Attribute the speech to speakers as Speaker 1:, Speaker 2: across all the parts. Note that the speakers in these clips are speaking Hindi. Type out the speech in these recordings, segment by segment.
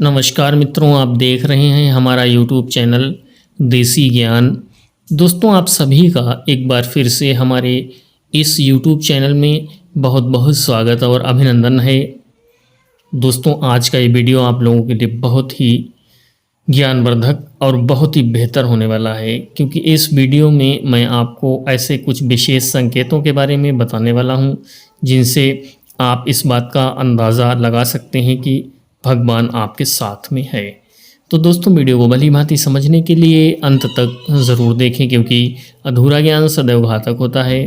Speaker 1: नमस्कार मित्रों, आप देख रहे हैं हमारा यूट्यूब चैनल देसी ज्ञान। दोस्तों, आप सभी का एक बार फिर से हमारे इस यूट्यूब चैनल में बहुत बहुत स्वागत और अभिनंदन है। दोस्तों, आज का ये वीडियो आप लोगों के लिए बहुत ही ज्ञानवर्धक और बहुत ही बेहतर होने वाला है, क्योंकि इस वीडियो में मैं आपको ऐसे कुछ विशेष संकेतों के बारे में बताने वाला हूं जिनसे आप इस बात का अंदाज़ा लगा सकते हैं कि भगवान आपके साथ में है। तो दोस्तों, वीडियो को भली भांति समझने के लिए अंत तक ज़रूर देखें, क्योंकि अधूरा ज्ञान सदैव घातक होता है।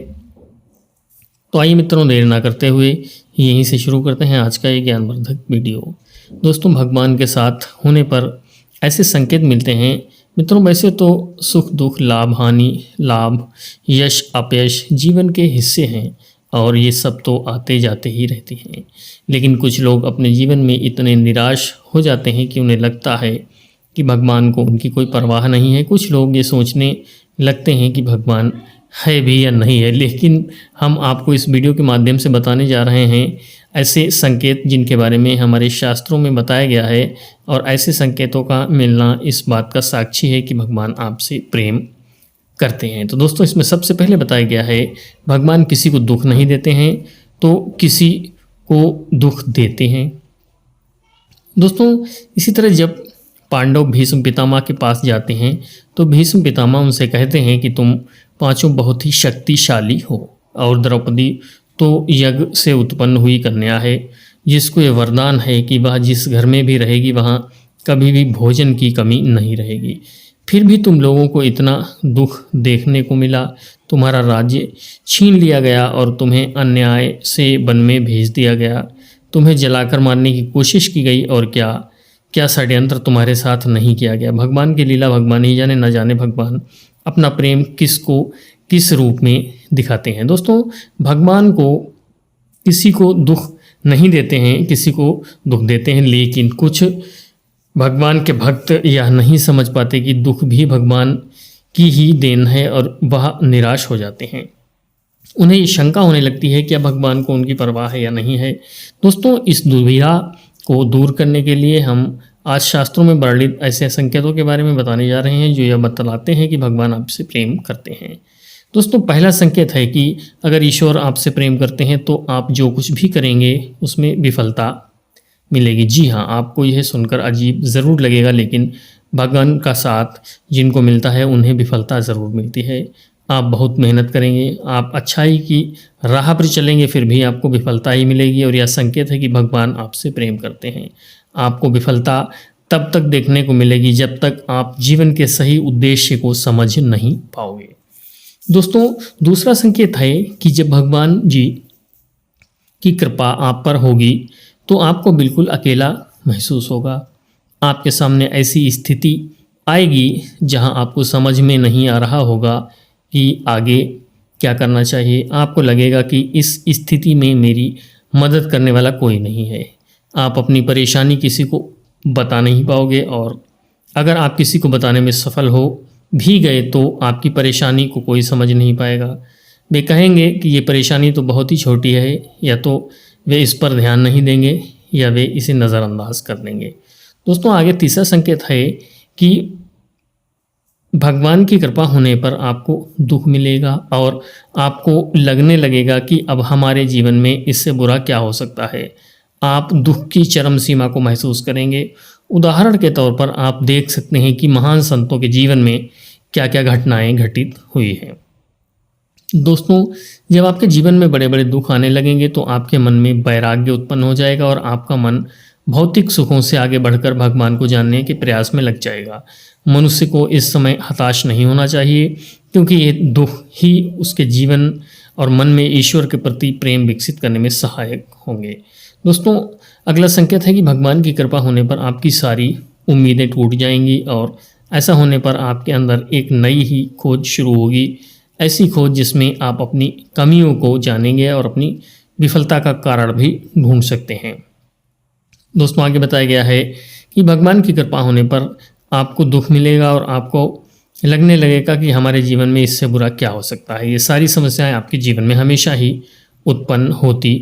Speaker 1: तो आइए मित्रों, देर ना करते हुए यहीं से शुरू करते हैं आज का ये ज्ञानवर्धक वीडियो। दोस्तों, भगवान के साथ होने पर ऐसे संकेत मिलते हैं मित्रों। वैसे तो सुख दुख, लाभ हानि, लाभ यश अपयश जीवन के हिस्से हैं और ये सब तो आते जाते ही रहते हैं, लेकिन कुछ लोग अपने जीवन में इतने निराश हो जाते हैं कि उन्हें लगता है कि भगवान को उनकी कोई परवाह नहीं है। कुछ लोग ये सोचने लगते हैं कि भगवान है भी या नहीं है, लेकिन हम आपको इस वीडियो के माध्यम से बताने जा रहे हैं ऐसे संकेत जिनके बारे में हमारे शास्त्रों में बताया गया है, और ऐसे संकेतों का मिलना इस बात का साक्षी है कि भगवान आपसे प्रेम करते हैं। तो दोस्तों, इसमें सबसे पहले बताया गया है भगवान किसी को दुख नहीं देते हैं, तो किसी को दुख देते हैं। दोस्तों, इसी तरह जब पांडव भीष्म पितामह के पास जाते हैं तो भीष्म पितामह उनसे कहते हैं कि तुम पांचों बहुत ही शक्तिशाली हो, और द्रौपदी तो यज्ञ से उत्पन्न हुई कन्या है, जिसको ये वरदान है कि वह जिस घर में भी रहेगी वहाँ कभी भी भोजन की कमी नहीं रहेगी। फिर भी तुम लोगों को इतना दुख देखने को मिला, तुम्हारा राज्य छीन लिया गया और तुम्हें अन्याय से वन में भेज दिया गया, तुम्हें जलाकर मारने की कोशिश की गई, और क्या क्या षड्यंत्र तुम्हारे साथ नहीं किया गया। भगवान की लीला भगवान ही जाने, न जाने भगवान अपना प्रेम किसको किस रूप में दिखाते हैं। दोस्तों, भगवान को किसी को दुख नहीं देते हैं, किसी को दुख देते हैं, लेकिन कुछ भगवान के भक्त यह नहीं समझ पाते कि दुख भी भगवान की ही देन है, और वह निराश हो जाते हैं। उन्हें ये शंका होने लगती है कि भगवान को उनकी परवाह है या नहीं है। दोस्तों, इस दुविधा को दूर करने के लिए हम आज शास्त्रों में वर्णित ऐसे संकेतों के बारे में बताने जा रहे हैं जो यह बतलाते हैं कि भगवान आपसे प्रेम करते हैं। दोस्तों, पहला संकेत है कि अगर ईश्वर आपसे प्रेम करते हैं तो आप जो कुछ भी करेंगे उसमें विफलता मिलेगी। जी हाँ, आपको यह सुनकर अजीब ज़रूर लगेगा, लेकिन भगवान का साथ जिनको मिलता है उन्हें विफलता ज़रूर मिलती है। आप बहुत मेहनत करेंगे, आप अच्छाई की राह पर चलेंगे, फिर भी आपको विफलता ही मिलेगी, और यह संकेत है कि भगवान आपसे प्रेम करते हैं। आपको विफलता तब तक देखने को मिलेगी जब तक आप जीवन के सही उद्देश्य को समझ नहीं पाओगे। दोस्तों, दूसरा संकेत है कि जब भगवान जी की कृपा आप पर होगी तो आपको बिल्कुल अकेला महसूस होगा। आपके सामने ऐसी स्थिति आएगी जहां आपको समझ में नहीं आ रहा होगा कि आगे क्या करना चाहिए। आपको लगेगा कि इस स्थिति में मेरी मदद करने वाला कोई नहीं है। आप अपनी परेशानी किसी को बता नहीं पाओगे, और अगर आप किसी को बताने में सफल हो भी गए तो आपकी परेशानी को कोई समझ नहीं पाएगा। वे कहेंगे कि ये परेशानी तो बहुत ही छोटी है, या तो वे इस पर ध्यान नहीं देंगे या वे इसे नज़रअंदाज कर देंगे। दोस्तों, आगे तीसरा संकेत है कि भगवान की कृपा होने पर आपको दुख मिलेगा और आपको लगने लगेगा कि अब हमारे जीवन में इससे बुरा क्या हो सकता है। आप दुख की चरम सीमा को महसूस करेंगे। उदाहरण के तौर पर आप देख सकते हैं कि महान संतों के जीवन में क्या क्या घटनाएं घटित हुई हैं। दोस्तों, जब आपके जीवन में बड़े बड़े दुख आने लगेंगे तो आपके मन में वैराग्य उत्पन्न हो जाएगा, और आपका मन भौतिक सुखों से आगे बढ़कर भगवान को जानने के प्रयास में लग जाएगा। मनुष्य को इस समय हताश नहीं होना चाहिए, क्योंकि ये दुख ही उसके जीवन और मन में ईश्वर के प्रति प्रेम विकसित करने में सहायक होंगे। दोस्तों, अगला संकेत है कि भगवान की कृपा होने पर आपकी सारी उम्मीदें टूट जाएंगी, और ऐसा होने पर आपके अंदर एक नई ही खोज शुरू होगी। ऐसी खोज जिसमें आप अपनी कमियों को जानेंगे और अपनी विफलता का कारण भी ढूंढ सकते हैं। दोस्तों, आगे बताया गया है कि भगवान की कृपा होने पर आपको दुख मिलेगा और आपको लगने लगेगा कि हमारे जीवन में इससे बुरा क्या हो सकता है। ये सारी समस्याएं आपके जीवन में हमेशा ही उत्पन्न होती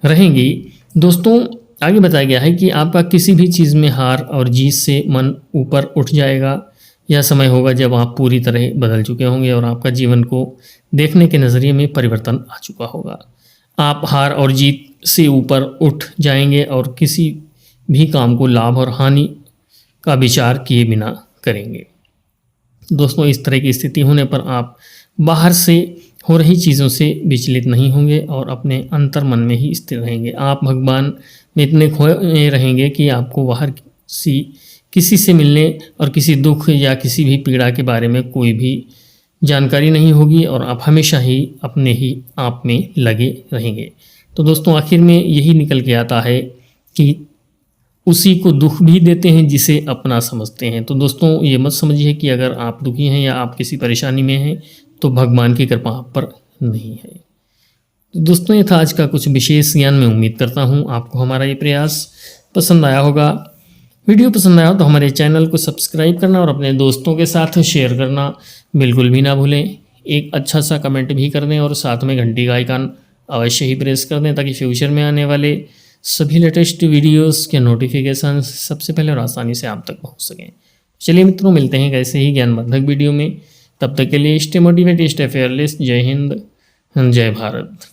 Speaker 1: रहेंगी। दोस्तों, आगे बताया गया है कि आपका किसी भी चीज़ में हार और जीत से मन ऊपर उठ जाएगा। यह समय होगा जब आप पूरी तरह बदल चुके होंगे और आपका जीवन को देखने के नज़रिए में परिवर्तन आ चुका होगा। आप हार और जीत से ऊपर उठ जाएंगे और किसी भी काम को लाभ और हानि का विचार किए बिना करेंगे। दोस्तों, इस तरह की स्थिति होने पर आप बाहर से हो रही चीज़ों से विचलित नहीं होंगे और अपने अंतर मन में ही स्थिर रहेंगे। आप भगवान में इतने खोए रहेंगे कि आपको बाहर किसी से मिलने और किसी दुख या किसी भी पीड़ा के बारे में कोई भी जानकारी नहीं होगी और आप हमेशा ही अपने ही आप में लगे रहेंगे। तो दोस्तों, आखिर में यही निकल के आता है कि उसी को दुख भी देते हैं जिसे अपना समझते हैं। तो दोस्तों, ये मत समझिए कि अगर आप दुखी हैं या आप किसी परेशानी में हैं तो भगवान की कृपा आप पर नहीं है। तो दोस्तों, ये था आज का कुछ विशेष ज्ञान। मैं उम्मीद करता हूँ आपको हमारा ये प्रयास पसंद आया होगा। वीडियो पसंद आया हो तो हमारे चैनल को सब्सक्राइब करना और अपने दोस्तों के साथ शेयर करना बिल्कुल भी ना भूलें। एक अच्छा सा कमेंट भी कर दें और साथ में घंटी का आइकन अवश्य ही प्रेस कर दें ताकि फ्यूचर में आने वाले सभी लेटेस्ट वीडियोस के नोटिफिकेशन सबसे पहले और आसानी से आप तक पहुंच सकें। चलिए मित्रों, मिलते हैं ऐसे ही ज्ञानवर्धक वीडियो में। तब तक के लिए स्टे मोटिवेटेड, स्टे फेयरलेस। जय हिंद, जय भारत।